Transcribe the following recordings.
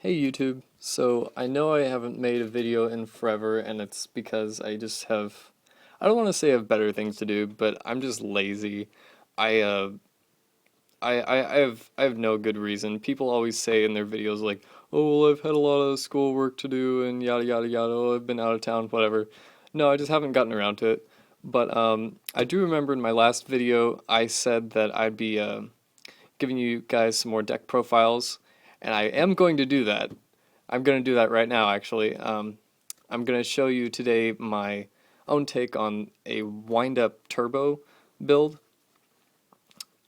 Hey YouTube, so I know I haven't made a video in forever and it's because I don't want to say I have better things to do, but I'm just lazy. I uh I have no good reason. People always say in their videos like, "Oh, well, I've had a lot of schoolwork to do and yada yada yada. Oh, I've been out of town, whatever." No, I just haven't gotten around to it. But I do remember in my last video I said that I'd be giving you guys some more deck profiles, and I am going to do that. I'm going to do that right now, actually. I'm going to show you today my own take on a wind-up turbo build.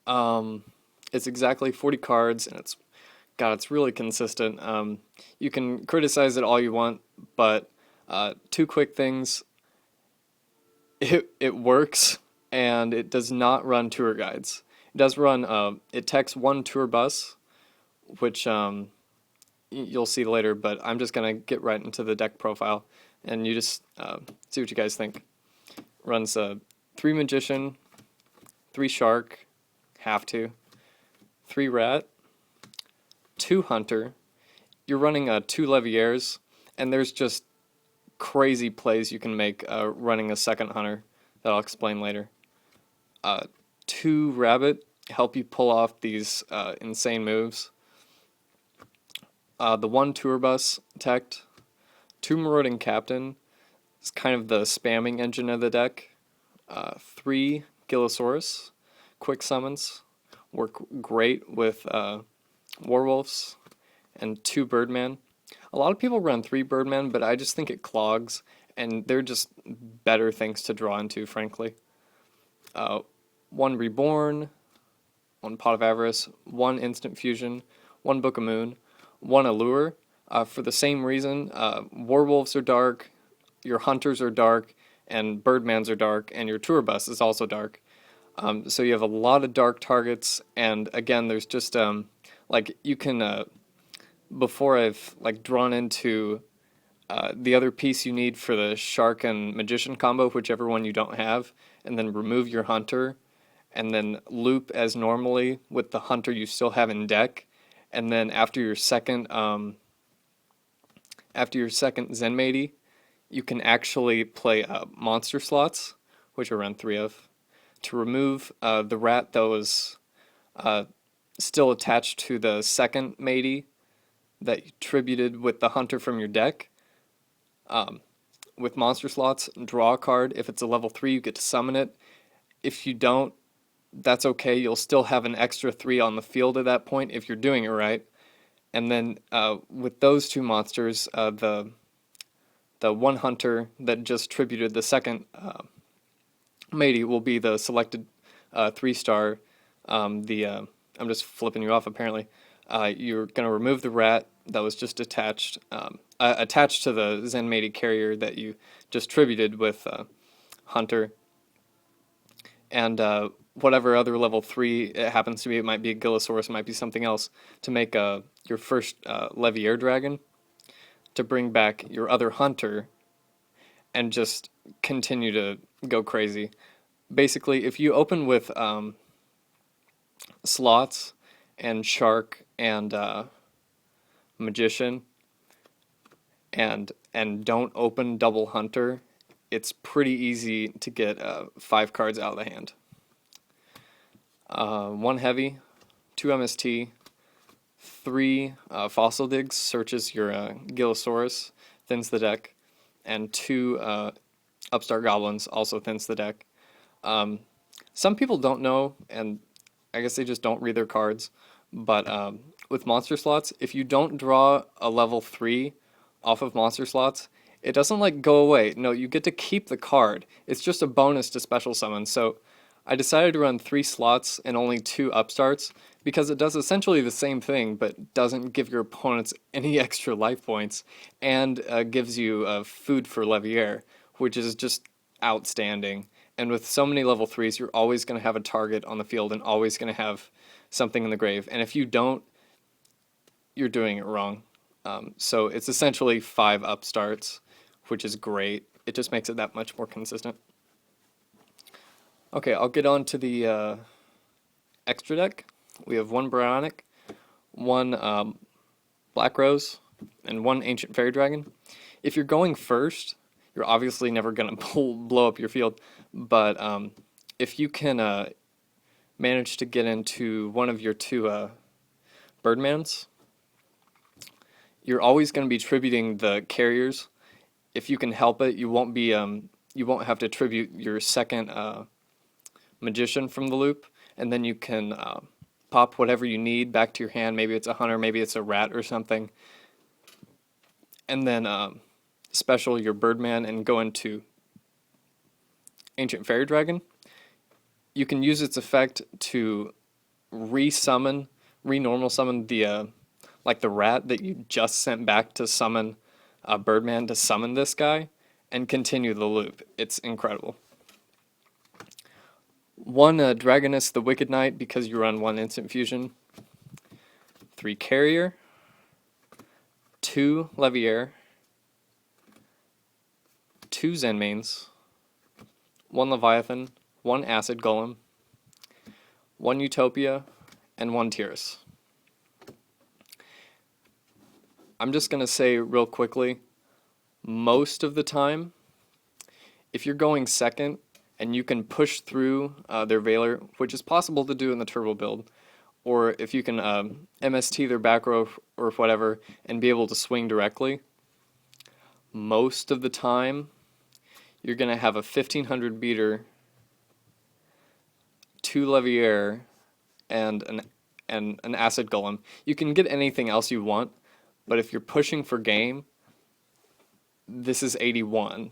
Um, it's exactly 40 cards, and it's really consistent. You can criticize it all you want, but two quick things: it works, and it does not run tour guides. It does run. It techs one tour bus, which you'll see later, but I'm just gonna get right into the deck profile, and you just see what you guys think. Runs 3 Magician, 3 Shark, have to, 3 Rat, 2 Hunter. You're running 2 Leviairs, and there's just crazy plays you can make running a second Hunter that I'll explain later. 2 Rabbit help you pull off these insane moves. The 1 Tour Bus teched, 2 Marauding Captain is kind of the spamming engine of the deck. 3 Gilasaurus, quick summons, work great with Warwolves, and 2 Birdman. A lot of people run 3 Birdman, but I just think it clogs, and they're just better things to draw into, frankly. 1 Reborn, 1 Pot of Avarice, 1 Instant Fusion, 1 Book of Moon, 1 Allure. For the same reason, Werewolves are dark, your Hunters are dark, and Birdmans are dark, and your Tour Bus is also dark. So you have a lot of dark targets, and again, there's just like you can before I've like drawn into the other piece you need for the Shark and Magician combo, whichever one you don't have, and then remove your Hunter, and then loop as normally with the Hunter you still have in deck, and then after your second Zenmaines, you can actually play monster slots, which I run 3 of, to remove the rat that was still attached to the second matey that you tributed with the Hunter from your deck. With monster slots, draw a card. If it's a level 3, you get to summon it. If you don't, that's okay. You'll still have an extra 3 on the field at that point if you're doing it right. And then with those 2 monsters, the 1 Hunter that just tributed the second matey will be the selected 3-star. I'm just flipping you off apparently. You're going to remove the rat that was just attached to the Zenmaines carrier that you just tributed with Hunter. And whatever other level 3 it happens to be, it might be a Gilasaurus, it might be something else, to make your first Leviair Dragon, to bring back your other Hunter, and just continue to go crazy. Basically, if you open with slots and Shark and Magician, and don't open double Hunter, it's pretty easy to get 5 cards out of the hand. 1 Heavy, 2 MST, 3 Fossil Digs searches your Gilasaurus, thins the deck, and 2 Upstart Goblins also thins the deck. Some people don't know, and I guess they just don't read their cards, but with monster slots, if you don't draw a level 3 off of monster slots, it doesn't like go away. No, you get to keep the card. It's just a bonus to special summon. So I decided to run 3 slots and only 2 upstarts because it does essentially the same thing, but doesn't give your opponents any extra life points, and gives you food for Leviair, which is just outstanding. And with so many level 3s, you're always going to have a target on the field and always going to have something in the grave. And if you don't, you're doing it wrong. So it's essentially 5 upstarts, which is great. It just makes it that much more consistent. Okay, I'll get on to the extra deck. We have 1 Brionac, 1 Black Rose, and 1 Ancient Fairy Dragon. If you're going first, you're obviously never going to blow up your field, but if you can manage to get into one of your 2 Birdmans, you're always going to be tributing the carriers. If you can help it, you won't have to tribute your second magician from the loop, and then you can pop whatever you need back to your hand. Maybe it's a hunter, maybe it's a rat or something, and then special your Birdman and go into Ancient Fairy Dragon. You can use its effect to re-normal summon the like the rat that you just sent back to summon Birdman to summon this guy, and continue the loop. It's incredible. 1 Dragoness the Wicked Knight because you run 1 instant fusion. 3 Carrier. 2 Leviair. 2 Zenmaines. 1 Leviathan. 1 Acid Golem. 1 Utopia. And 1 Tiras. I'm just going to say real quickly, most of the time, if you're going second and you can push through their Veiler, which is possible to do in the turbo build, or if you can MST their back row or whatever and be able to swing directly, most of the time you're going to have a 1500 beater, 2 Leviair, and an Acid Golem. You can get anything else you want, but if you're pushing for game, this is 81.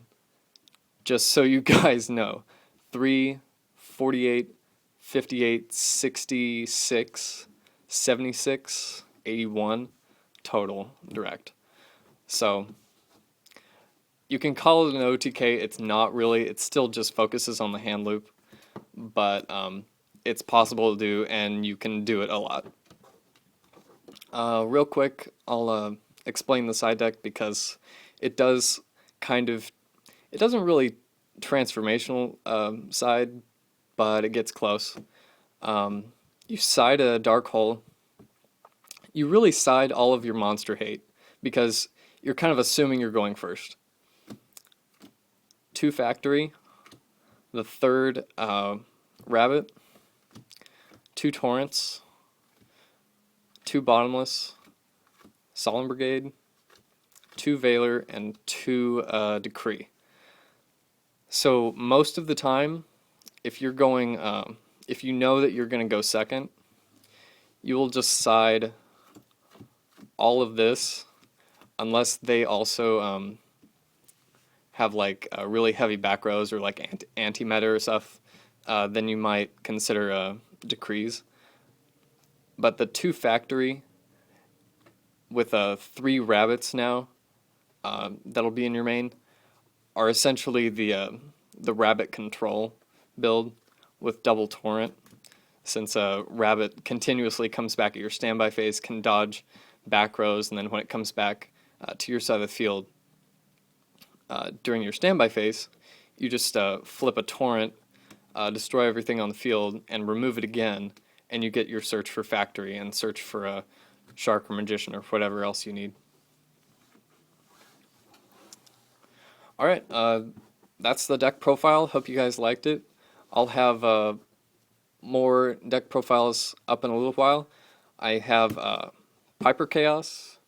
Just so you guys know. 3, 48, 58, 66, 76, 81 total direct. So you can call it an OTK. It's not really. It still just focuses on the hand loop, but it's possible to do, and you can do it a lot. Real quick, I'll explain the side deck because it does it doesn't really transformational side, but it gets close. You side a Dark Hole. You really side all of your monster hate because you're kind of assuming you're going first. 2 Factory, the 3rd Rabbit, 2 Torrents, 2 Bottomless, Solemn Brigade, 2 Veiler, and 2 Decree. So most of the time, if you're going, if you know that you're going to go second, you will just side all of this, unless they also have like really heavy back rows or like anti-meta or stuff. Then you might consider Decrees. But the 2 Factory with 3 Rabbits now that'll be in your main are essentially the Rabbit control build with double Torrent, since a Rabbit continuously comes back at your standby phase, can dodge back rows, and then when it comes back to your side of the field during your standby phase, you just flip a Torrent, destroy everything on the field, and remove it again, and you get your search for Factory and search for a Shark or Magician or whatever else you need. Alright, that's the deck profile. Hope you guys liked it. I'll have more deck profiles up in a little while. I have Piper Chaos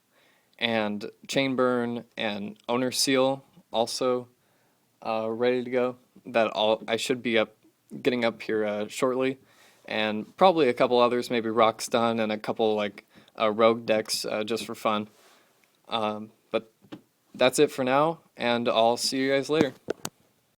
and Chainburn and Owner Seal also ready to go. I should be getting up here shortly, and probably a couple others, maybe Rock Stun and a couple like rogue decks just for fun. But that's it for now, and I'll see you guys later.